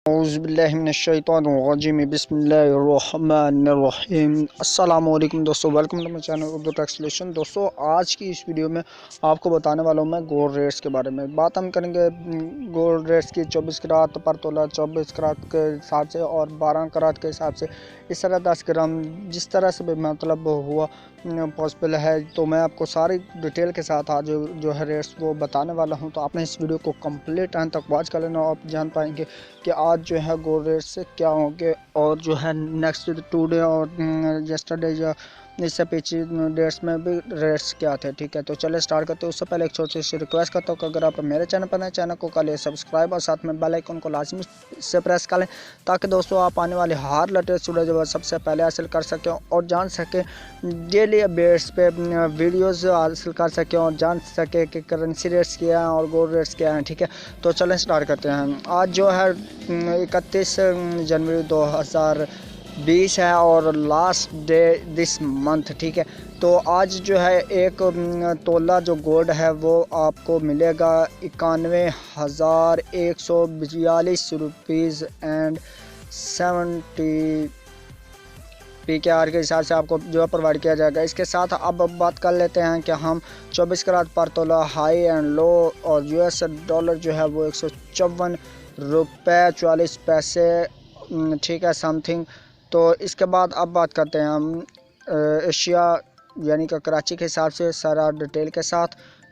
औज़ुबिल्लाहिमिनश्शैतानिर्रजीम बिस्मिल्लाहिर्रहमानिर्रहीम। अस्सलामु अलैकुम दोस्तों, वेलकम टू माय चैनल उर्दूटेक्सोल्यूशन। दोस्तों, आज की इस वीडियो में आपको बताने वाला हूँ मैं गोल्ड रेट्स के बारे में। बात हम करेंगे गोल्ड रेट्स की 24 कैरेट पर तोला 24 कैरेट के हिसाब से और 12 कैरेट के हिसाब से, इस तरह 10 ग्राम जिस तरह से भी मतलब हुआ पॉसिबल है, तो मैं आपको सारी डिटेल के साथ आज जो है रेट्स वो बताने वाला हूं। तो आपने इस वीडियो को कंप्लीट एंड तक वॉच कर लेना और आप जान पाएंगे कि आज जो है गोल्ड रेट्स से क्या होंगे और जो है नेक्स्ट 2 डे और यस्टरडे या इससे पीछे डेट्स में भी रेट्स क्या थे। ठीक है, तो चले स्टार्ट करते हैं। उससे पहले एक छोटी सी रिक्वेस्ट करता हूँ कि अगर आप मेरे चैनल पर नए, चैनल को कर ले सब्सक्राइब और साथ में बेल आइकन को लाजमी से प्रेस कर लें, ताकि दोस्तों आप आने वाले हर लेटेस्ट वीडियो सबसे पहले हासिल कर सकें और जान सकें, डेली अपडेट्स पे वीडियोस हासिल कर सकें और जान सकें कि करेंसी रेट्स क्या हैं और गोल्ड रेट्स क्या हैं। ठीक है, तो चलें स्टार्ट करते हैं। आज जो है 31 जनवरी 2020 है और लास्ट डे दिस मंथ। ठीक है, तो आज जो है एक तोला जो गोल्ड है वो आपको मिलेगा 91,142 रुपीज़ एंड 70 PKR के हिसाब से आपको जो है प्रोवाइड किया जाएगा। इसके साथ अब बात कर लेते हैं कि हम 24 कैरेट पर तोला हाई एंड लो और US डॉलर जो है वो 154 रुपये 44 पैसे, ठीक है, समथिंग। तो इसके बाद अब बात करते हैं हम एशिया यानी कि कराची के हिसाब से सारा डिटेल के साथ।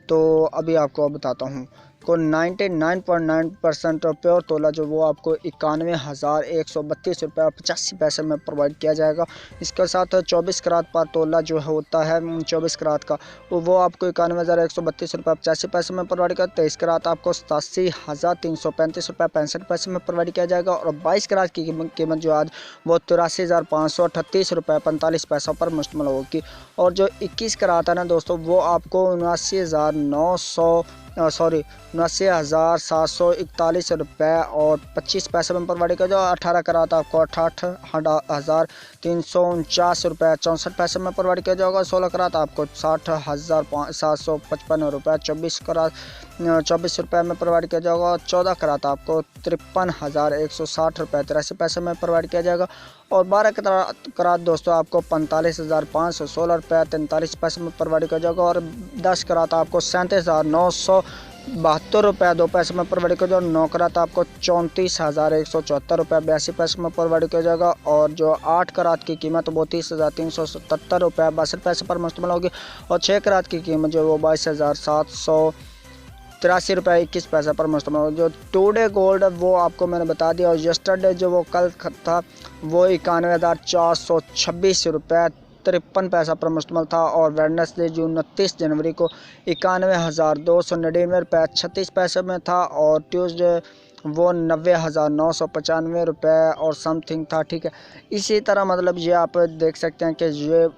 तो अभी आपको बताता हूँ को 99.9% प्योर तोला जो वो आपको 91,132 रुपये और 85 पैसे में प्रोवाइड किया जाएगा। इसके साथ 24 कैरेट पर तोला जो होता है 24 कैरेट का वो आपको 91,132 रुपये 85 पैसे में प्रोवाइड किया। 23 कैरेट आपको 87,335 रुपये 65 पैसे में प्रोवाइड किया जाएगा और 22 कैरेट की कीमत जो आज वो 83,538 रुपये 45 पैसों पर मुश्तमिल होगी। और जो 21 कैरेट है ना दोस्तों, वो आपको 79,741 रुपये और 25 पैसे में प्रोवाइड किया जाएगा। 18 कैरेट आपको 68,349 रुपये 64 पैसे में प्रोवाइड किया जाएगा। 16 कैरेट आपको 60,755 रुपये 24 रुपये में प्रोवाइड किया जाएगा। 14 कैरेट आपको 53,160 रुपये 83 पैसे में प्रोवाइड किया जाएगा। और 12 कैरेट दोस्तों आपको 45,516 रुपये 43 पैसे में प्रोवाइड किया जाएगा। और 10 कैरेट आपको 37,972 रुपये 2 पैसे में प्रोवाइड किया जाएगा। 9 कैरेट आपको 34,174 रुपये 82 पैसे में प्रोवाइड किया जाएगा। और जो 8 कैरेट की कीमत वो 30,377 रुपये 62 पैसे पर मुश्तमिल होगी। और 6 कैरेट की कीमत जो वो 22,783 रुपये 21 पैसे पर मुश्तमिल होगी। जो 2 डे गोल्ड वो आपको मैंने बता दिया। और यस्टरडे जो वो कल था वो 91,426 रुपये 53 पैसा पर मुश्तमिल था। और वेडनेसडे जो 29 जनवरी को 91,299 रुपये 36 पैसे में था। और ट्यूसडे वो 90,995 रुपये और समथिंग था। ठीक है, इसी तरह मतलब ये आप देख सकते हैं कि ये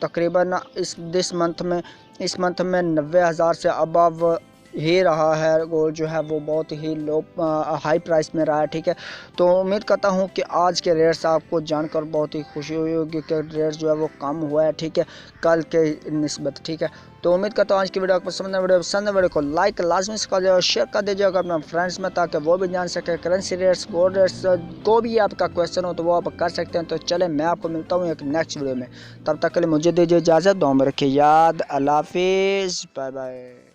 तकरीबन इस मंथ में 90,000 से अबव ही रहा है। गोल्ड जो है वो बहुत ही लो हाई प्राइस में रहा है। ठीक है, तो उम्मीद करता हूँ कि आज के रेट्स आपको जानकर बहुत ही खुशी हुई होगी कि रेट्स जो है वो कम हुआ है, ठीक है, कल के निस्बत। ठीक है, तो उम्मीद करता हूँ आज की वीडियो आपको पसंद है। वीडियो को लाइक लाजमी से कर दीजिए और शेयर कर दीजिएगा अपने फ्रेंड्स में, ताकि वो भी जान सके करेंसी रेट्स गोल्ड रेट्स। को भी आपका क्वेश्चन हो तो वो आप कर सकते हैं। तो चले मैं आपको मिलता हूँ एक नेक्स्ट वीडियो में, तब तक के लिए मुझे दीजिए इजाज़त। दुआ में रखिए याद। अल्लाह हाफिज़, बाय बाय।